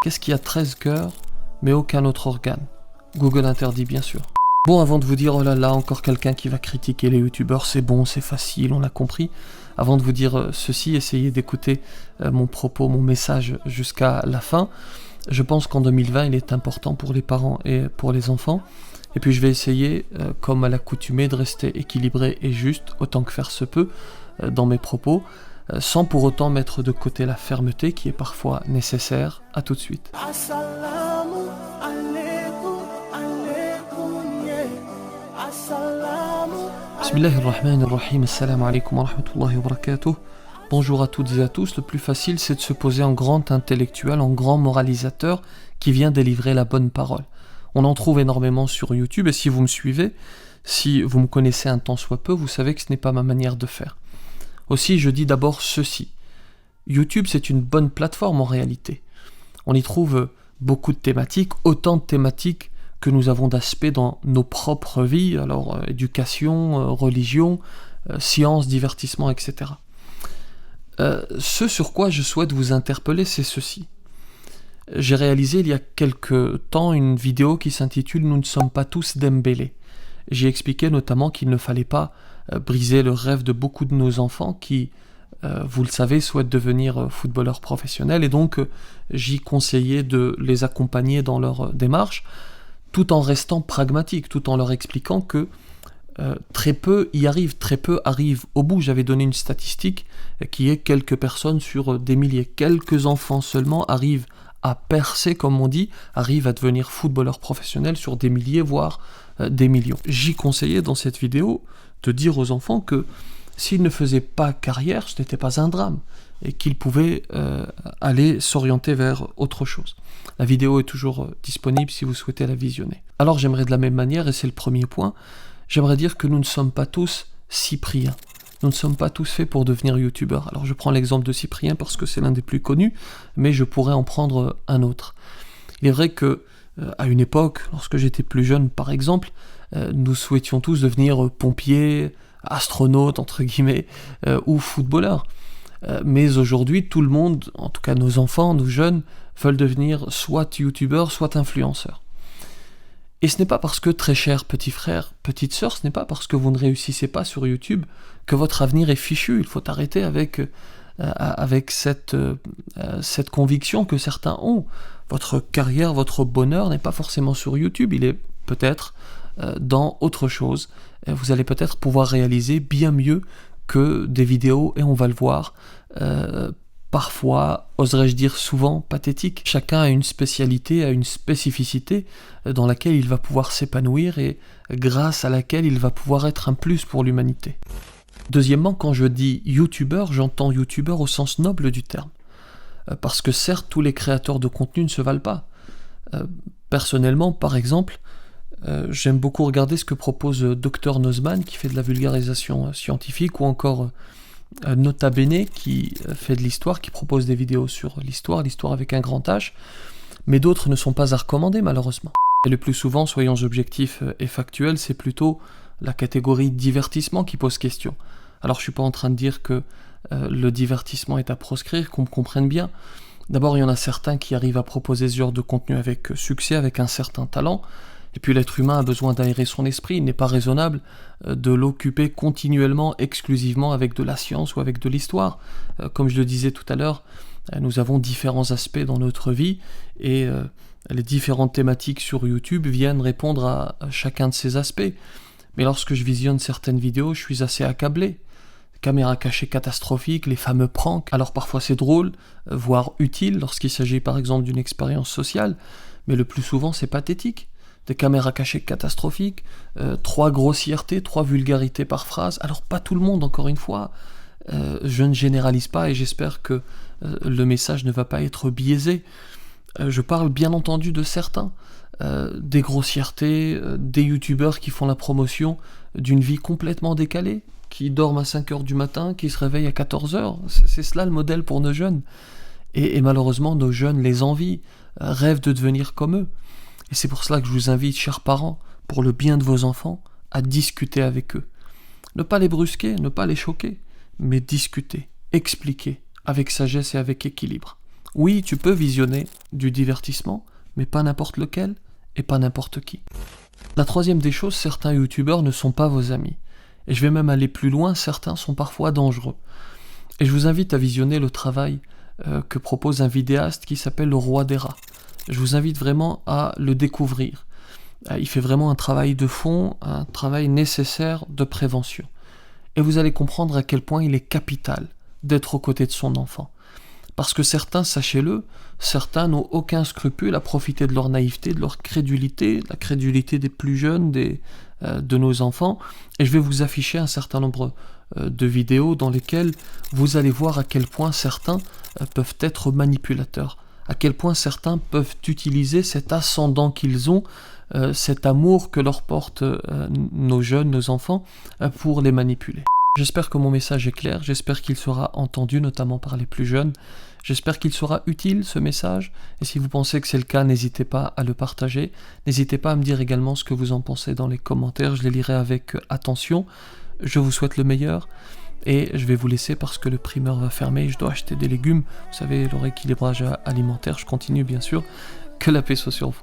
Qu'est-ce qui a 13 cœurs, mais aucun autre organe? Google interdit, bien sûr. Bon, avant de vous dire, oh là là, encore quelqu'un qui va critiquer les youtubeurs, c'est bon, c'est facile, on l'a compris. Avant de vous dire ceci, essayez d'écouter mon propos, mon message jusqu'à la fin. Je pense qu'en 2020, il est important pour les parents et pour les enfants. Et puis je vais essayer, comme à l'accoutumée, de rester équilibré et juste, autant que faire se peut, dans mes propos, sans pour autant mettre de côté la fermeté qui est parfois nécessaire. À tout de suite. Bismillahirrahmanirrahim, assalamu alaikum wa rahmatullahi wa barakatuh. Bonjour à toutes et à tous. Le plus facile, c'est de se poser en grand intellectuel, en grand moralisateur qui vient délivrer la bonne parole. On en trouve énormément sur YouTube et si vous me suivez, si vous me connaissez un tant soit peu, vous savez que ce n'est pas ma manière de faire. Aussi, je dis d'abord ceci. YouTube, c'est une bonne plateforme en réalité. On y trouve beaucoup de thématiques, autant de thématiques que nous avons d'aspects dans nos propres vies, alors éducation, religion, science, divertissement, etc. Ce sur quoi je souhaite vous interpeller, c'est ceci. J'ai réalisé il y a quelque temps une vidéo qui s'intitule « Nous ne sommes pas tous Dembélé ». J'ai expliqué notamment qu'il ne fallait pas briser le rêve de beaucoup de nos enfants qui, vous le savez, souhaitent devenir footballeurs professionnels et donc j'y conseillais de les accompagner dans leur démarche tout en restant pragmatique, tout en leur expliquant que très peu y arrivent, très peu arrivent au bout. J'avais donné une statistique qui est quelques personnes sur des milliers. Quelques enfants seulement arrivent à percer, comme on dit, arrivent à devenir footballeurs professionnels sur des milliers, voire des millions. J'y conseillais dans cette vidéo de dire aux enfants que s'ils ne faisaient pas carrière, ce n'était pas un drame, et qu'ils pouvaient aller s'orienter vers autre chose. La vidéo est toujours disponible si vous souhaitez la visionner. Alors j'aimerais de la même manière, et c'est le premier point, j'aimerais dire que nous ne sommes pas tous Cyprien. Nous ne sommes pas tous faits pour devenir youtubeurs. Alors je prends l'exemple de Cyprien parce que c'est l'un des plus connus, mais je pourrais en prendre un autre. Il est vrai que à une époque, lorsque j'étais plus jeune par exemple, nous souhaitions tous devenir pompiers, astronautes entre guillemets, ou footballeurs. Mais aujourd'hui, tout le monde, en tout cas nos enfants, nos jeunes, veulent devenir soit youtubeurs, soit influenceurs. Et ce n'est pas parce que, très cher petit frère, petite sœur, ce n'est pas parce que vous ne réussissez pas sur YouTube que votre avenir est fichu. Il faut arrêter avec cette conviction que certains ont. Votre carrière, votre bonheur n'est pas forcément sur YouTube, il est peut-être dans autre chose. Vous allez peut-être pouvoir réaliser bien mieux que des vidéos, et on va le voir, parfois, oserais-je dire souvent, pathétique. Chacun a une spécialité, a une spécificité dans laquelle il va pouvoir s'épanouir et grâce à laquelle il va pouvoir être un plus pour l'humanité. Deuxièmement, quand je dis youtubeur, j'entends youtubeur au sens noble du terme. Parce que certes, tous les créateurs de contenu ne se valent pas. Personnellement, par exemple, j'aime beaucoup regarder ce que propose Dr Nozman, qui fait de la vulgarisation scientifique, ou encore Nota Bene, qui fait de l'histoire, qui propose des vidéos sur l'histoire avec un grand H, mais d'autres ne sont pas à recommander malheureusement. Et le plus souvent, soyons objectifs et factuels, c'est plutôt la catégorie divertissement qui pose question. Alors je suis pas en train de dire que le divertissement est à proscrire, qu'on me comprenne bien. D'abord, il y en a certains qui arrivent à proposer ce genre de contenu avec succès, avec un certain talent. Et puis l'être humain a besoin d'aérer son esprit, il n'est pas raisonnable de l'occuper continuellement, exclusivement avec de la science ou avec de l'histoire. Comme je le disais tout à l'heure, nous avons différents aspects dans notre vie et les différentes thématiques sur YouTube viennent répondre à chacun de ces aspects. Mais lorsque je visionne certaines vidéos, je suis assez accablé. Caméras cachées catastrophiques, les fameux pranks. Alors parfois c'est drôle, voire utile lorsqu'il s'agit par exemple d'une expérience sociale, mais le plus souvent c'est pathétique. Des caméras cachées catastrophiques, 3 grossièretés, 3 vulgarités par phrase. Alors pas tout le monde, encore une fois, je ne généralise pas et j'espère que le message ne va pas être biaisé. Je parle bien entendu de certains, des grossièretés, des youtubeurs qui font la promotion d'une vie complètement décalée, qui dorment à 5h du matin, qui se réveillent à 14h. C'est cela le modèle pour nos jeunes. Et malheureusement, nos jeunes les envient, rêvent de devenir comme eux. Et c'est pour cela que je vous invite, chers parents, pour le bien de vos enfants, à discuter avec eux. Ne pas les brusquer, ne pas les choquer, mais discuter, expliquer, avec sagesse et avec équilibre. Oui, tu peux visionner du divertissement, mais pas n'importe lequel et pas n'importe qui. La troisième des choses, certains youtubeurs ne sont pas vos amis. Et je vais même aller plus loin, certains sont parfois dangereux. Et je vous invite à visionner le travail que propose un vidéaste qui s'appelle le Roi des Rats. Je vous invite vraiment à le découvrir. Il fait vraiment un travail de fond, un travail nécessaire de prévention. Et vous allez comprendre à quel point il est capital d'être aux côtés de son enfant. Parce que certains, sachez-le, certains n'ont aucun scrupule à profiter de leur naïveté, de leur crédulité, la crédulité des plus jeunes, de nos enfants. Et je vais vous afficher un certain nombre de vidéos dans lesquelles vous allez voir à quel point certains peuvent être manipulateurs, à quel point certains peuvent utiliser cet ascendant qu'ils ont, cet amour que leur portent nos jeunes, nos enfants, pour les manipuler. J'espère que mon message est clair, j'espère qu'il sera entendu, notamment par les plus jeunes. J'espère qu'il sera utile, ce message. Et si vous pensez que c'est le cas, n'hésitez pas à le partager. N'hésitez pas à me dire également ce que vous en pensez dans les commentaires, je les lirai avec attention. Je vous souhaite le meilleur. Et je vais vous laisser parce que le primeur va fermer, je dois acheter des légumes. Vous savez, le rééquilibrage alimentaire, je continue bien sûr. Que la paix soit sur vous.